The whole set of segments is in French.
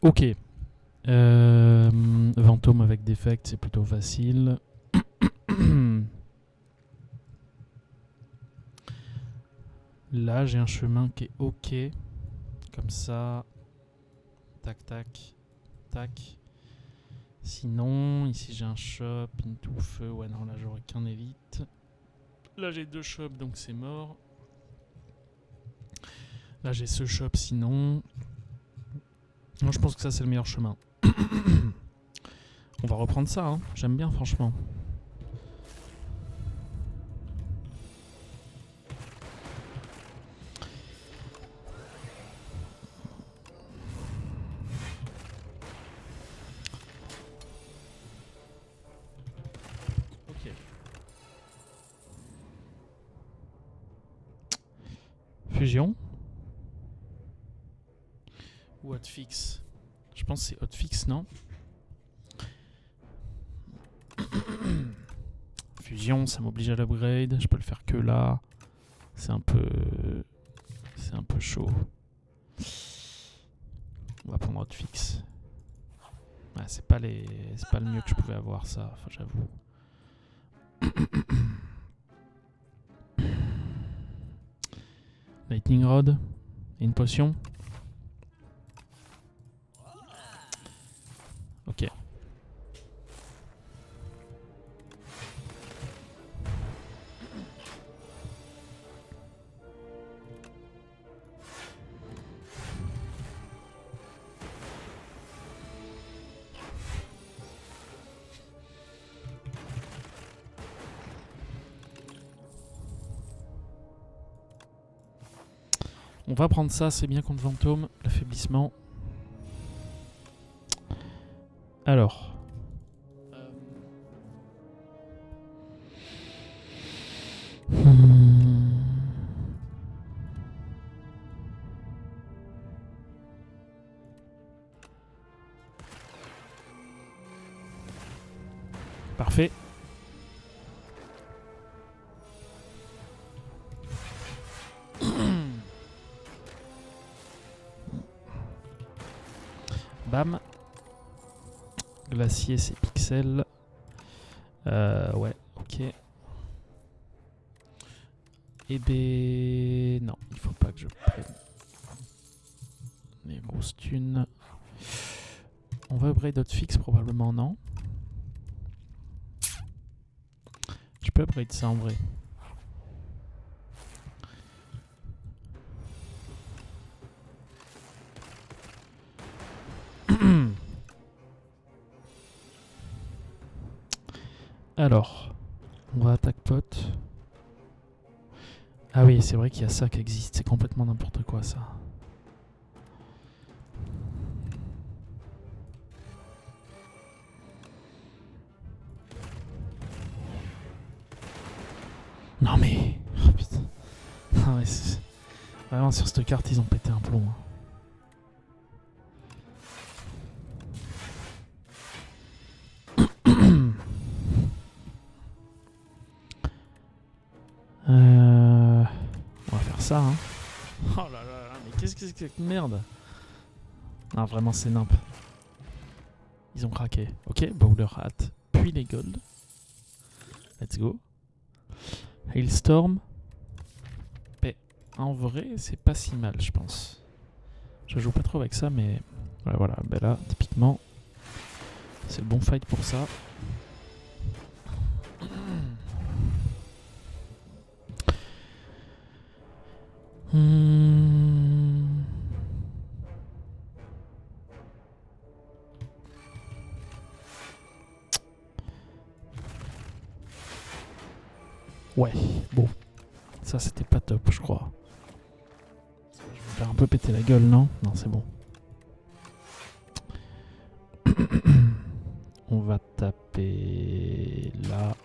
Ok. Vantôme avec défect, c'est plutôt facile. Là, j'ai un chemin qui est ok. Comme ça. Tac, tac, tac. Sinon, ici j'ai un shop, into feu. Ouais, non, là j'aurai qu'un élite. Là j'ai 2 shops, donc c'est mort. Là j'ai ce shop, sinon. Non, je pense que ça c'est le meilleur chemin. On va reprendre ça, hein. J'aime bien, franchement. Ok. Fusion. Ou hotfix. Je pense que c'est hotfix, non? Fusion, ça m'oblige à l'upgrade. Je peux le faire que là. C'est un peu chaud. On va prendre hotfix. Ouais, c'est pas le mieux que je pouvais avoir, ça. Enfin, j'avoue. Lightning Rod. Et une potion. Ok. On va prendre ça, c'est bien contre Fantôme, l'affaiblissement. Alors. Parfait. Bam. Glacier, c'est pixel. Ouais, ok. Et ben... Non, il faut pas que je prenne les grosses thunes. On va upgrade hotfix, probablement non. Je peux upgrade ça en vrai. Alors, on va attaque pot. Ah oui, c'est vrai qu'il y a ça qui existe. C'est complètement n'importe quoi, ça. Non mais... Oh putain. Non mais vraiment, sur cette carte, ils ont pété un plomb. On va faire ça, hein. Oh là là là, mais qu'est-ce que c'est que cette merde? Non, vraiment, c'est nimp. Ils ont craqué. Ok, Bowler Hat, puis les gold. Let's go. Hailstorm. Mais en vrai, c'est pas si mal, je pense. Je joue pas trop avec ça, mais... Ouais, voilà, ben là, typiquement, c'est le bon fight pour ça. Ouais, bon. Ça, c'était pas top, je crois. Je vais faire un peu péter la gueule, non? Non, c'est bon. On va taper là.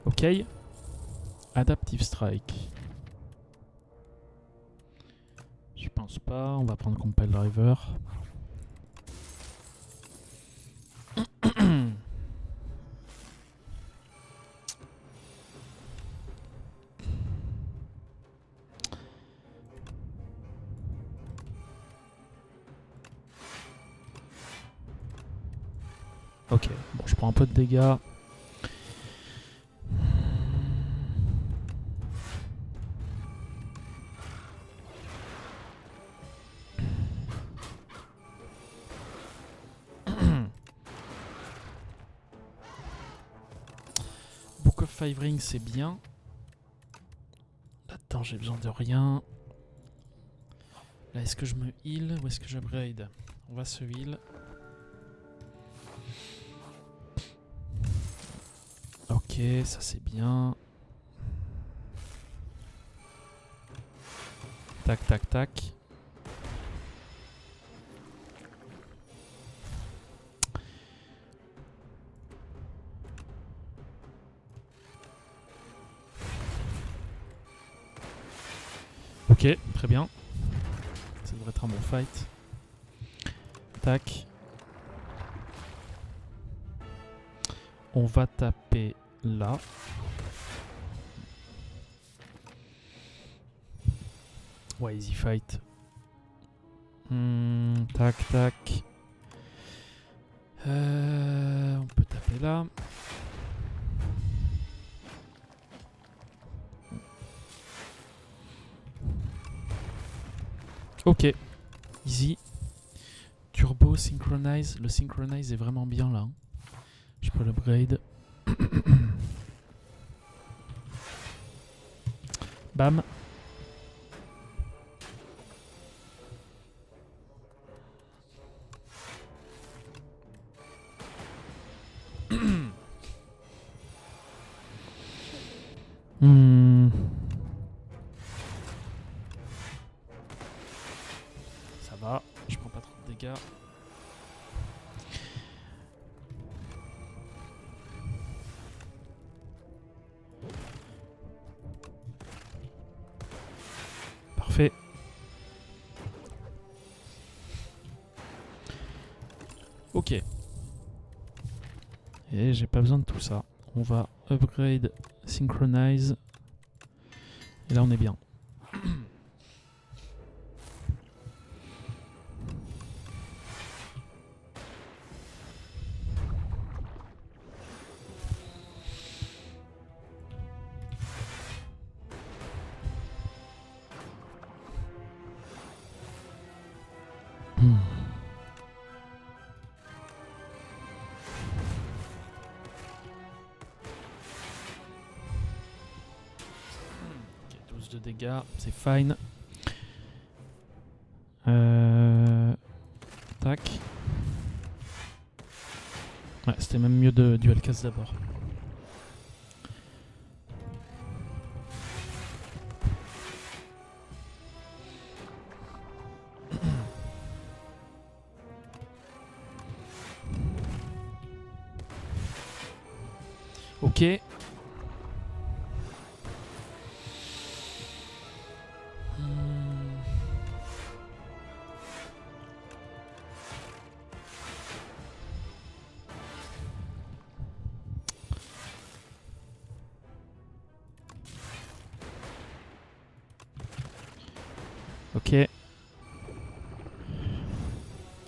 Ok. Adaptive Strike. Je pense pas. On va prendre Compile Driver. Ok, bon, je prends un peu de dégâts. Book of Five Rings, c'est bien. Là-dedans, j'ai besoin de rien. Là, est-ce que je me heal ou est-ce que j'upgrade? On va se heal. Ok, ça c'est bien. Tac, tac, tac. Ok, très bien. Ça devrait être un bon fight. Tac. On va taper là. Ouais, easy fight. Tac, tac. On peut taper là. Ok. Easy. Turbo, synchronize. Le synchronize est vraiment bien là. Je peux l'upgrade. Bam. Ça va, je prends pas trop de dégâts. Parfait. Ok. Et j'ai pas besoin de tout ça. On va upgrade, synchronize. Et là on est bien. Ok, 12 de dégâts, c'est fine. Tac. Ouais, c'était même mieux de dual cast d'abord. Ok. Ok.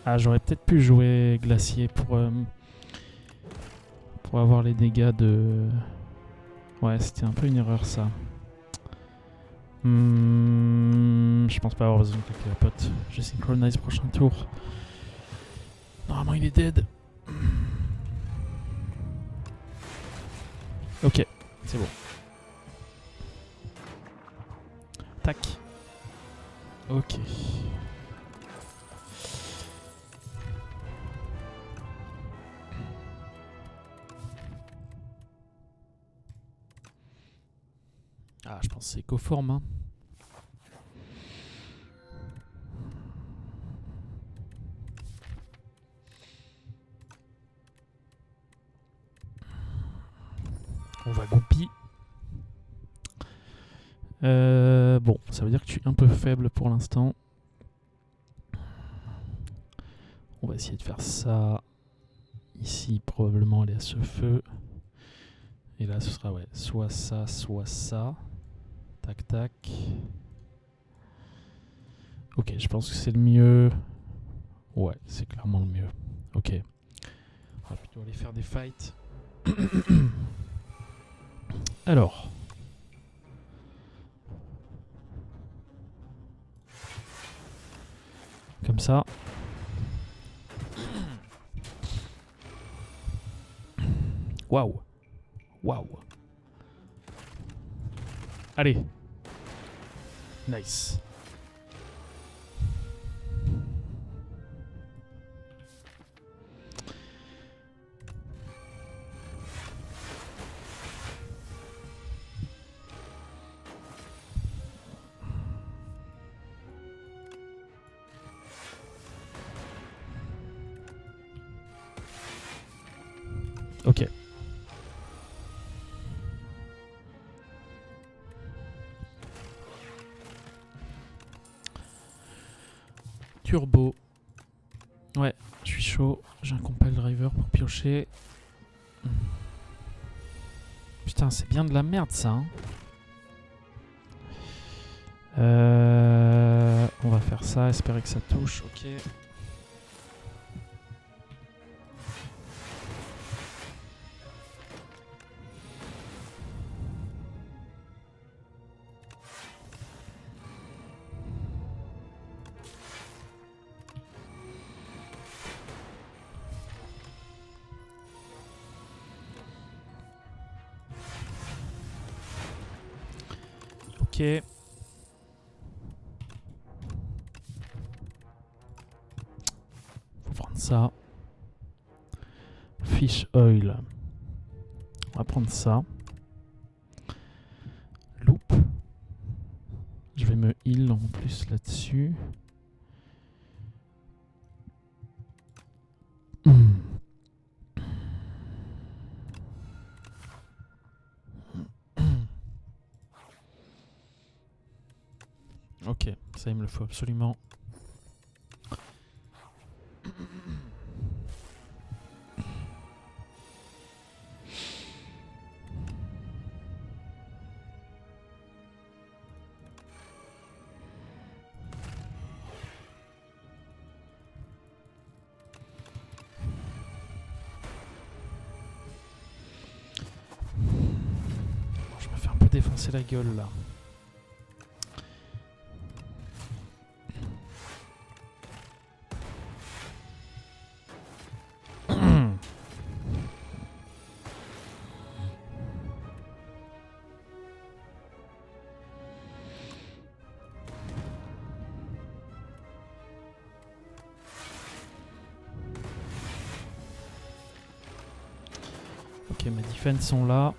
Ah, j'aurais peut-être pu jouer glacier pour avoir les dégâts de... Ouais, c'était un peu une erreur ça. Je pense pas avoir besoin de claquer la pote. Je synchronize prochain tour. Normalement il est dead. Ok, c'est bon. Tac. Ok. Ah, je pense que c'est coforme. Hein. On va goupiller. Bon, ça veut dire que je suis un peu faible pour l'instant. On va essayer de faire ça. Ici, probablement aller à ce feu. Et là, ce sera ouais, soit ça, soit ça. Tac, tac. Ok, je pense que c'est le mieux. Ouais, c'est clairement le mieux. Ok. On va plutôt aller faire des fights. Alors. Comme ça. Waouh. Waouh. Allez. Nice. Ok. Turbo. Ouais, je suis chaud. J'ai un compile driver pour piocher. Putain, c'est bien de la merde ça. Hein. On va faire ça, espérer que ça touche. Ok. Ok. Faut prendre ça. Fish oil. On va prendre ça. Loop. Je vais me heal en plus là-dessus. Ok, ça il me le faut absolument. Je me fais un peu défoncer la gueule là. Ok, mes defense sont là.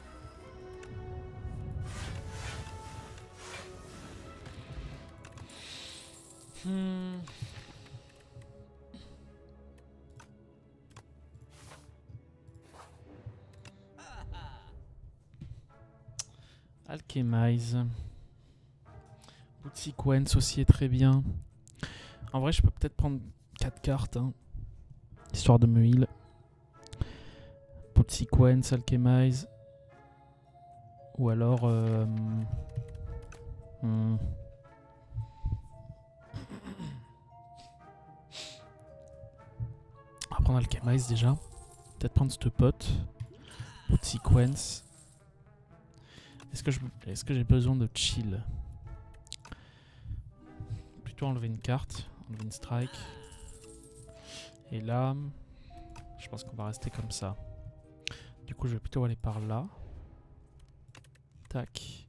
Alchemize. Boot sequence aussi est très bien. En vrai, je peux peut-être prendre 4 cartes, hein, histoire de me heal. Boot sequence, Alchemize. Ou alors... On va prendre Alchemize déjà. Peut-être prendre ce pot. Boot sequence. Est-ce que j'ai besoin de chill? Plutôt enlever une carte, enlever une strike. Et là, je pense qu'on va rester comme ça. Du coup, je vais plutôt aller par là. Tac.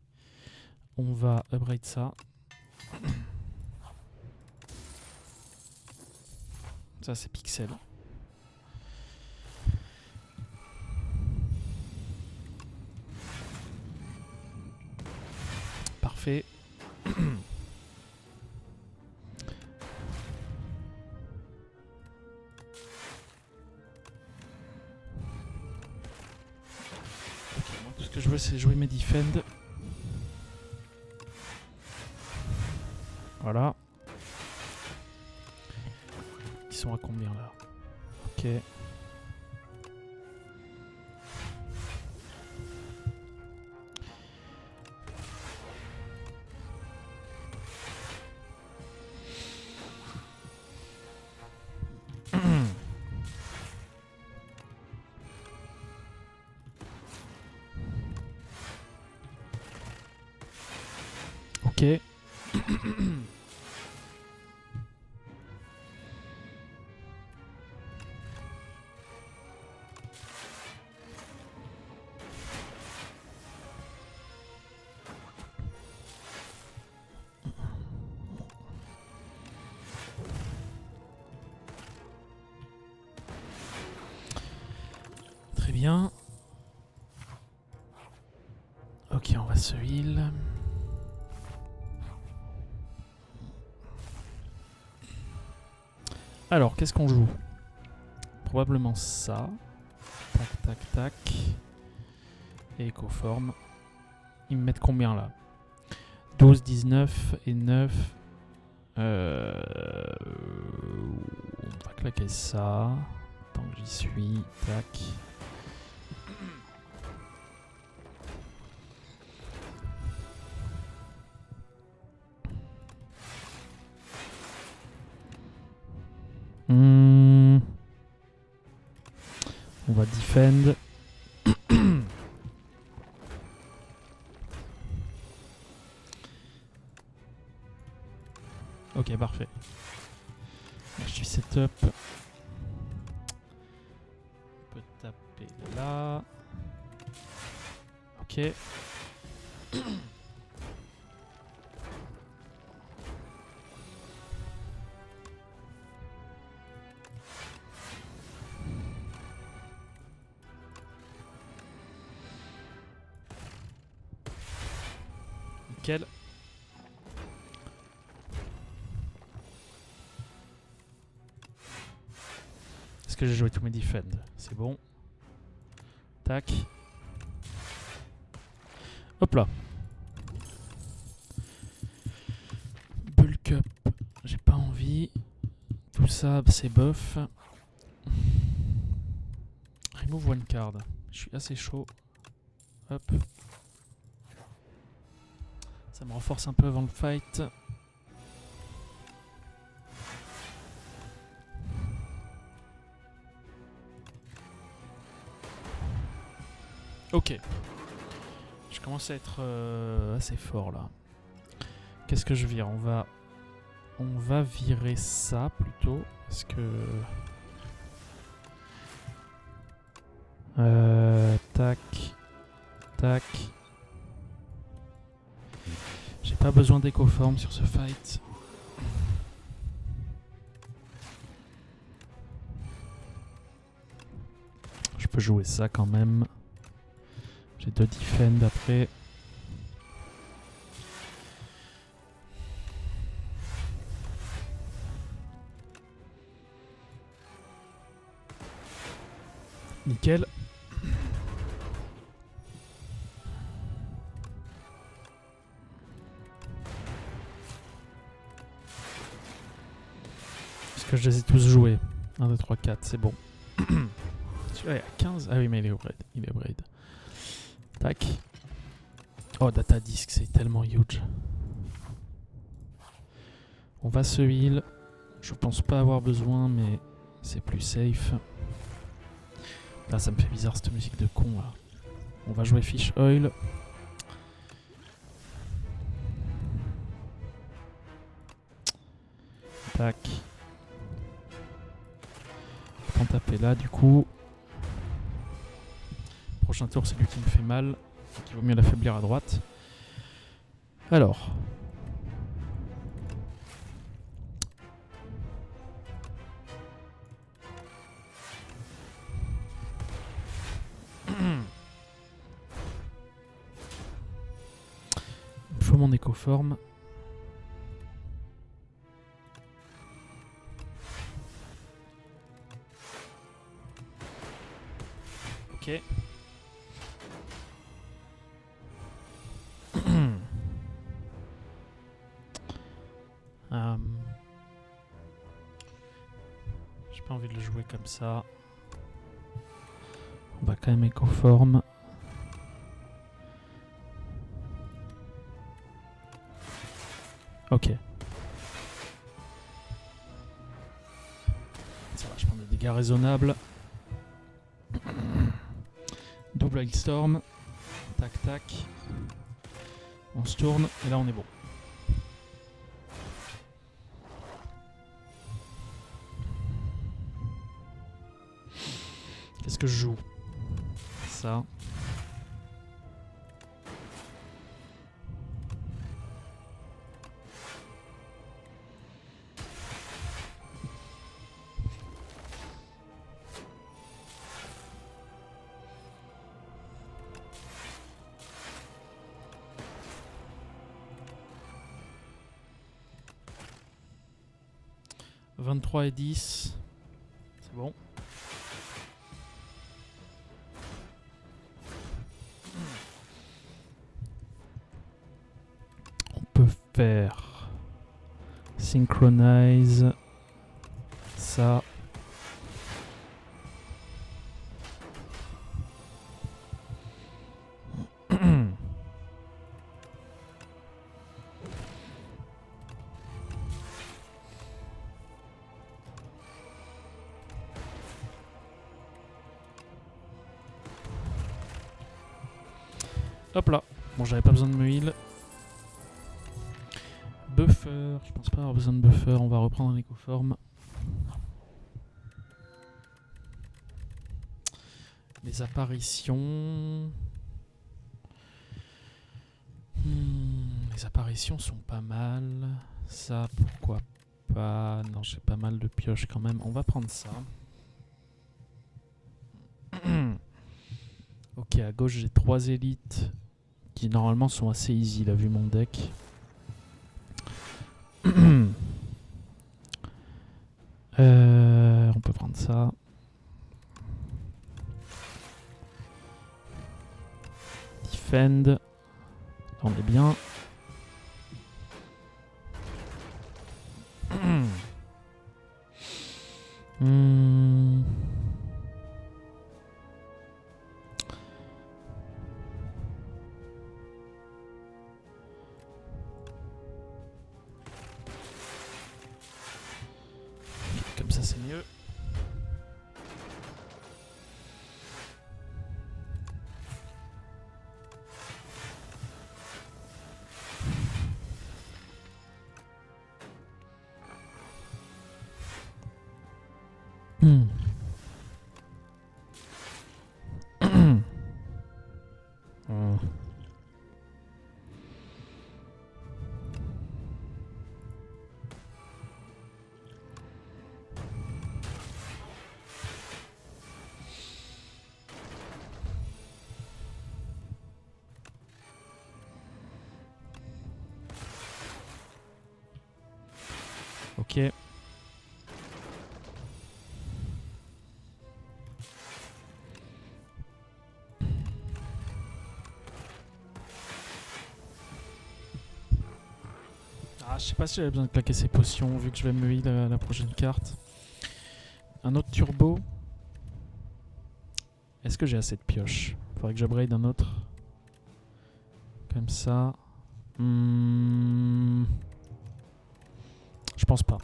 On va upgrade ça. Ça, c'est pixel. Parfait. Tout ce que je veux, c'est jouer mes defend. Voilà. Ils sont à combien là? Ok. Ok. Très bien. Ok, on va se heal. Alors, qu'est-ce qu'on joue? Probablement ça. Tac, tac, tac. Et écoforme. Ils me mettent combien là? 12, 19 et 9. On va claquer ça. Tant que j'y suis. Tac. On va defend. Ok, parfait. Je suis setup. On peut taper là. Ok. Nickel. Est-ce que j'ai joué tous mes defend? C'est bon. Tac. Hop là. Bulk up. J'ai pas envie. Tout ça, c'est bof. Remove one card. Je suis assez chaud. Hop. Ça me renforce un peu avant le fight. Ok. Je commence à être assez fort là. Qu'est-ce que je vire? On va virer ça plutôt. Parce que... tac. Tac. J'ai pas besoin d'écoforme sur ce fight. Je peux jouer ça quand même. J'ai 2 defend après. Nickel. Est-ce que je les ai tous joués? 1, 2, 3, 4, c'est bon. Celui-là est à 15. Ah oui, mais il est upgrade. Il est upgrade. Tac. Oh, data disk, c'est tellement huge. On va se heal. Je pense pas avoir besoin, mais c'est plus safe. Là, ça me fait bizarre cette musique de con là. On va jouer Fish Oil. Tac. Je peux en taper là du coup. Prochain tour, c'est lui qui me fait mal. Donc il vaut mieux l'affaiblir à droite. Alors. Il me faut mon écoforme. Ok. J'ai pas envie de le jouer comme ça. On va quand même écoforme. Ok. Ça va, je prends des dégâts raisonnables. Double Hailstorm. Tac tac. On se tourne et là on est bon. que je joue? Ça. « 23 et 10. C'est bon. On peut faire synchronize ça. Hop là. Bon, j'avais pas besoin de me heal. Buffer. Je pense pas avoir besoin de buffer. On va reprendre un écoforme. Les apparitions. Les apparitions sont pas mal. Ça, pourquoi pas? Non, j'ai pas mal de pioches quand même. On va prendre ça. Ok, à gauche, j'ai 3 élites qui normalement sont assez easy, là, vu mon deck. On peut prendre ça. Defend. On est bien. Comme ça, c'est mieux. Ok. Ah, je sais pas si j'avais besoin de claquer ces potions vu que je vais me heal à la prochaine carte. Un autre turbo. Est-ce que j'ai assez de pioches? Faudrait que j'upgrade un autre. Comme ça. Je pense pas.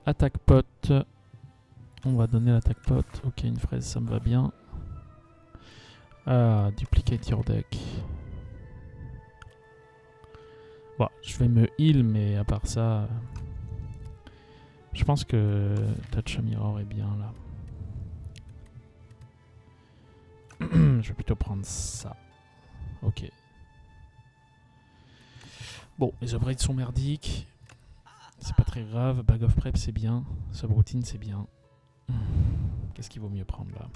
Attaque pot. On va donner l'attaque pot. Ok, une fraise, ça me va bien. Ah, duplicate your deck. Bon, je vais me heal, mais à part ça... je pense que Touch Mirror est bien là. Je vais plutôt prendre ça. Ok. Bon, les upgrades sont merdiques. C'est pas très grave. Bag of Prep, c'est bien. Subroutine, c'est bien. Qu'est-ce qu'il vaut mieux prendre là?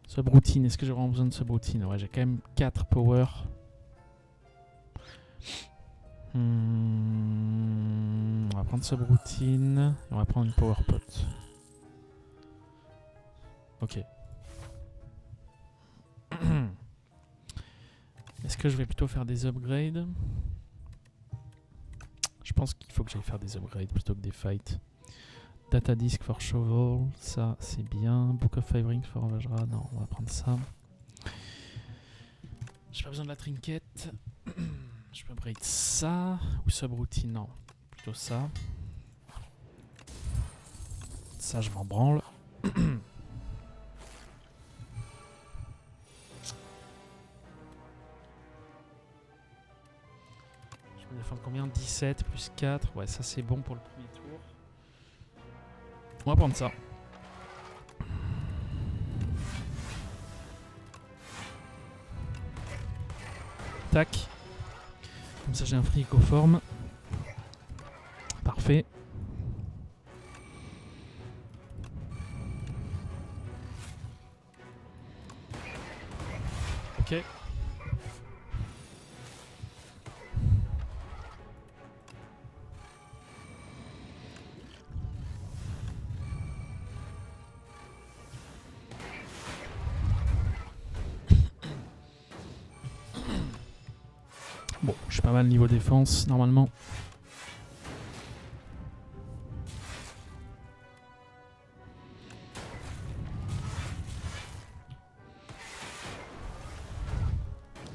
Subroutine, est-ce que j'ai vraiment besoin de subroutine? Ouais, j'ai quand même 4 power. On va prendre subroutine. Et on va prendre une power pot. Ok. Est-ce que je vais plutôt faire des upgrades? Je pense qu'il faut que j'aille faire des upgrades plutôt que des fights. Data Disk for Shovel, ça c'est bien. Book of Five Rings for Vajra, non, on va prendre ça. J'ai pas besoin de la trinket. Je peux upgrade ça. Ou subroutine, non. Plutôt ça. Ça, je m'en branle. Je peux défendre combien? 17 plus 4. Ouais, ça c'est bon pour le premier tour. On va prendre ça. Tac. Comme ça j'ai un fricoforme. Parfait. Ok. Bon, je suis pas mal niveau défense normalement.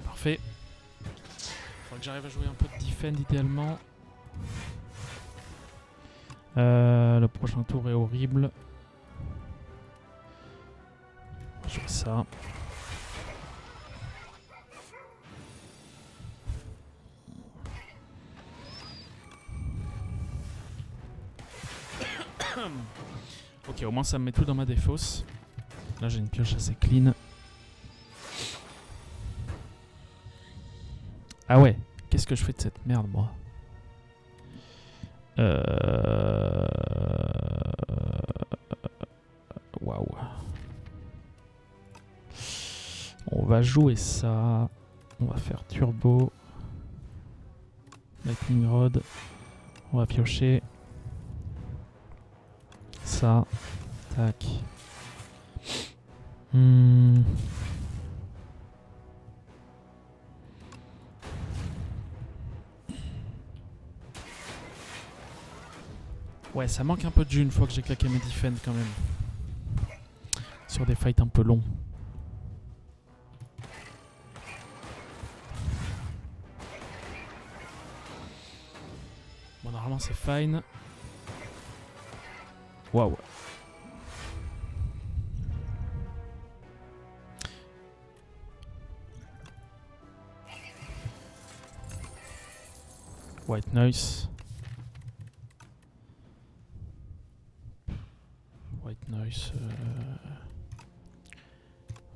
Parfait. Faudrait que j'arrive à jouer un peu de defend idéalement. Le prochain tour est horrible. Je fais ça. Ok, au moins ça me met tout dans ma défausse. Là j'ai une pioche assez clean. Ah ouais, qu'est-ce que je fais de cette merde moi? Waouh. On va jouer ça. On va faire turbo. Lightning rod. On va piocher. Ça. Tac. Ouais, ça manque un peu de jus une fois que j'ai claqué mes defense quand même. Sur des fights un peu longs. Bon, normalement c'est fine. Waouh. White noise. White noise.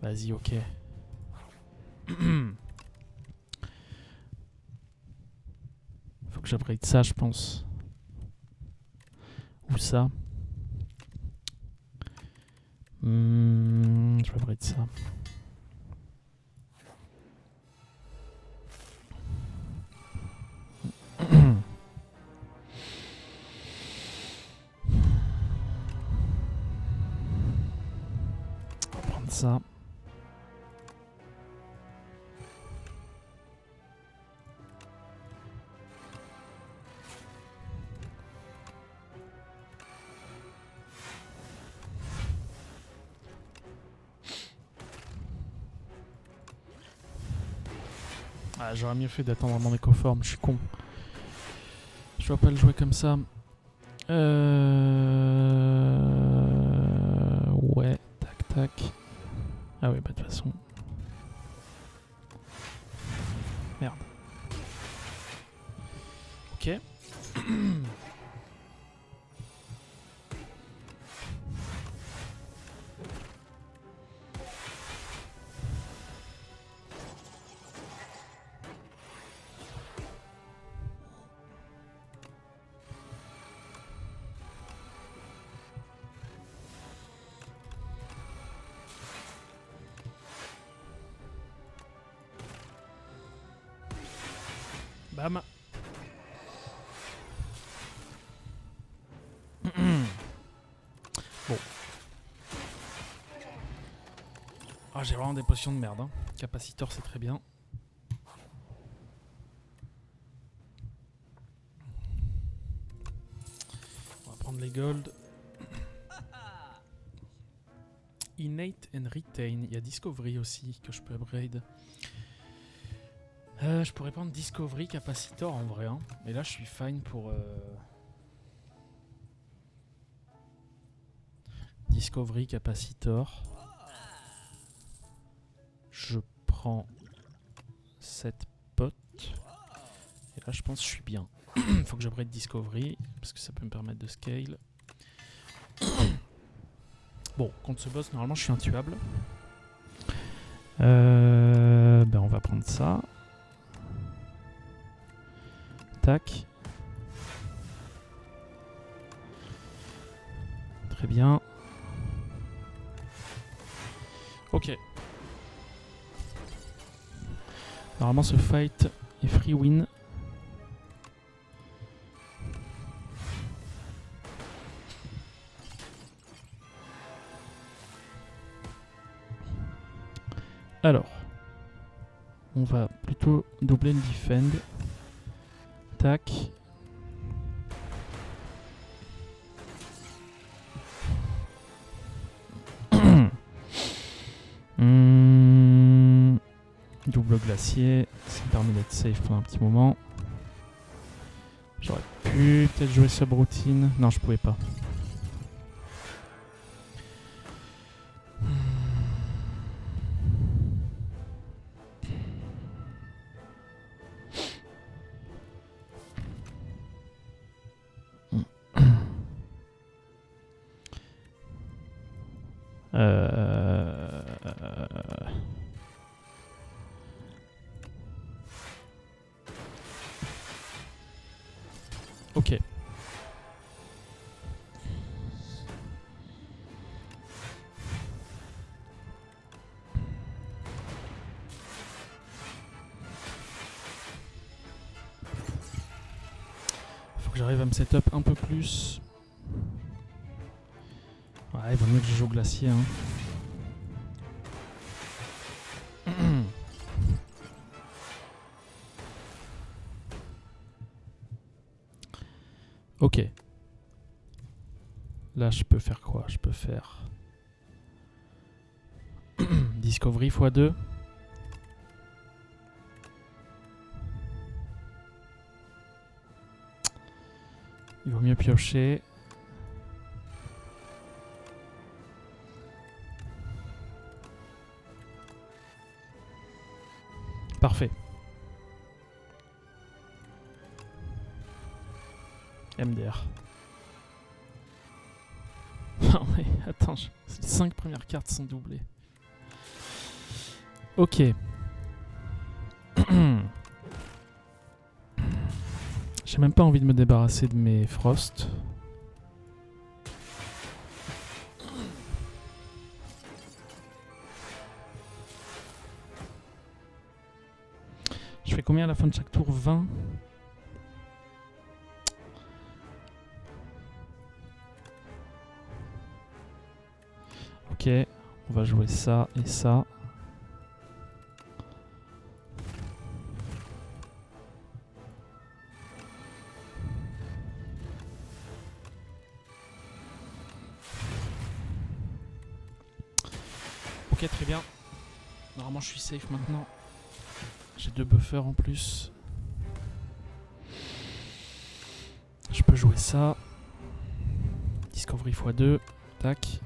Vas-y, ok. Faut que j'upgrade ça, je pense. Ou ça. Je vais upgrade ça. On va prendre ça. Ah, j'aurais mieux fait d'attendre mon écoforme, je suis con. Je dois pas le jouer comme ça. Ouais, tac tac. Ah oui, bah de toute façon. Merde. Ok. Bam. Bon. Ah, j'ai vraiment des potions de merde. Hein. Capacitor, c'est très bien. On va prendre les gold. Innate and Retain. Il y a Discovery aussi que je peux upgrade. Je pourrais prendre Discovery Capacitor en vrai. Hein. Mais là, je suis fine pour... Discovery Capacitor. Je prends cette pote. Et là, Là, je pense que je suis bien. Faut que j'upgrade Discovery, parce que ça peut me permettre de scale. Bon, contre ce boss, normalement, je suis intuable. Ben, on va prendre ça. Tac. Très bien. Ok. Normalement, ce fight est free win. Alors, on va plutôt doubler le defend. Tac. Double glacier, ça me permet d'être safe pendant un petit moment. J'aurais pu peut-être jouer subroutine. Non, je pouvais pas. Ok. Faut que j'arrive à me setup un peu plus. Ouais, il vaut mieux que je joue glacier. Hein. Ok. Là, je peux faire quoi? Je peux faire Discovery x2. Il vaut mieux piocher. Parfait. MDR. Non mais attends, les 5 premières cartes sont doublées. Ok. J'ai même pas envie de me débarrasser de mes Frost. Je fais combien à la fin de chaque tour? 20. Ok, on va jouer ça et ça. Ok, très bien. Normalement, je suis safe maintenant. J'ai 2 buffers en plus. Je peux jouer ça. Discovery x2. Tac.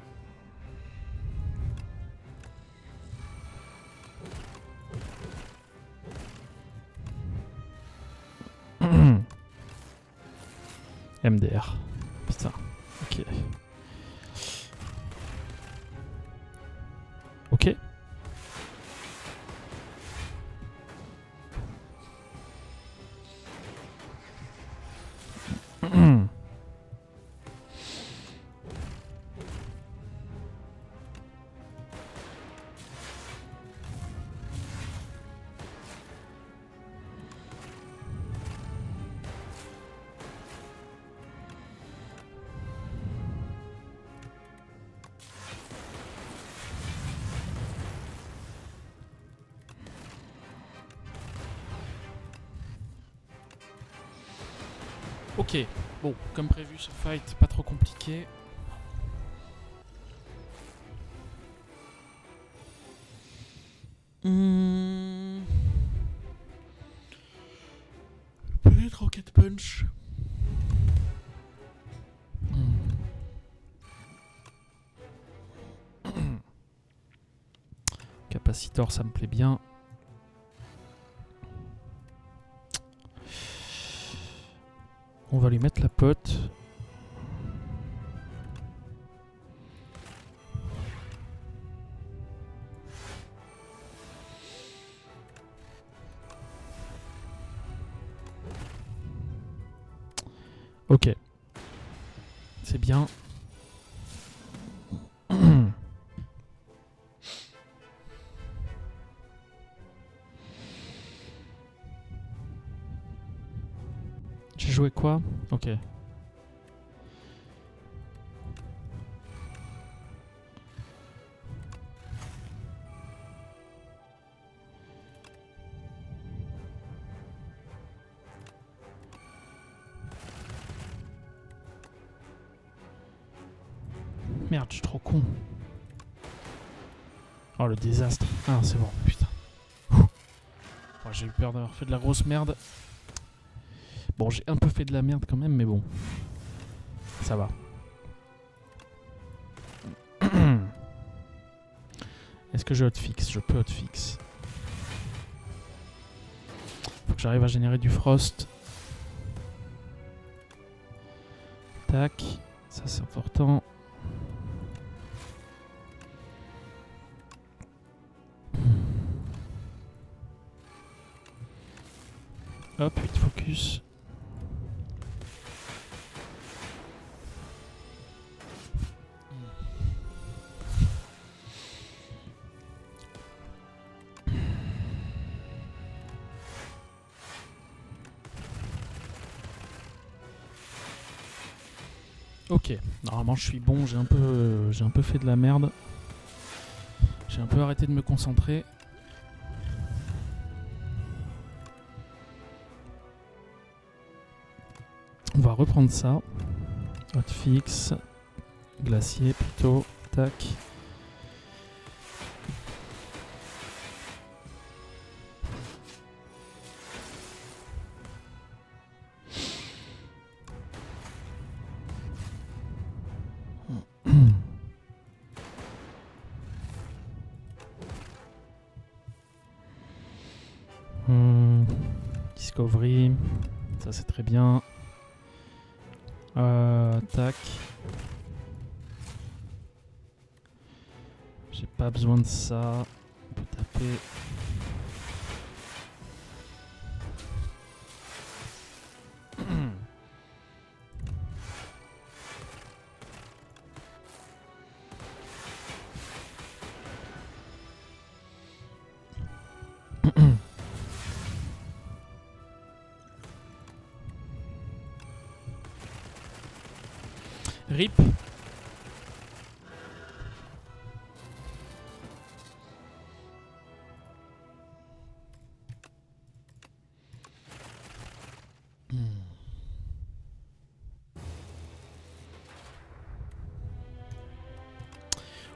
MDR. Putain. Ok. Ok. Ok, bon, comme prévu, ce fight, pas trop compliqué. Peut-être Rocket Punch. Capacitor, ça me plaît bien. On va lui mettre la pote. Ok. C'est bien. J'ai joué quoi? Ok. Merde, je suis trop con. Oh, le désastre. Ah, c'est bon, putain. Oh, j'ai eu peur d'avoir fait de la grosse merde. Bon, j'ai un peu fait de la merde quand même, mais bon. Ça va. Est-ce que je hotfix? Je peux hotfix. Faut que j'arrive à générer du frost. Tac. Ça, c'est important. Hop, 8 focus. Ok, normalement je suis bon, j'ai un peu fait de la merde. J'ai un peu arrêté de me concentrer. On va reprendre ça. Hotfix. Glacier plutôt. Tac. Discovery. Ça c'est très bien. Tac. J'ai pas besoin de ça. On peut taper. RIP.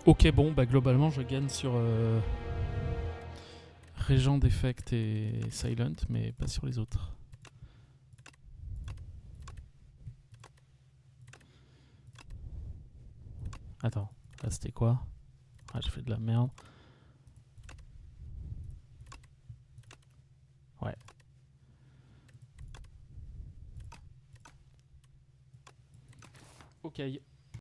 Ok, bon, bah globalement je gagne sur Régent d'Effect et Silent, mais pas sur les autres. Attends, là c'était quoi? Ah, j'ai fait de la merde. Ouais. Ok.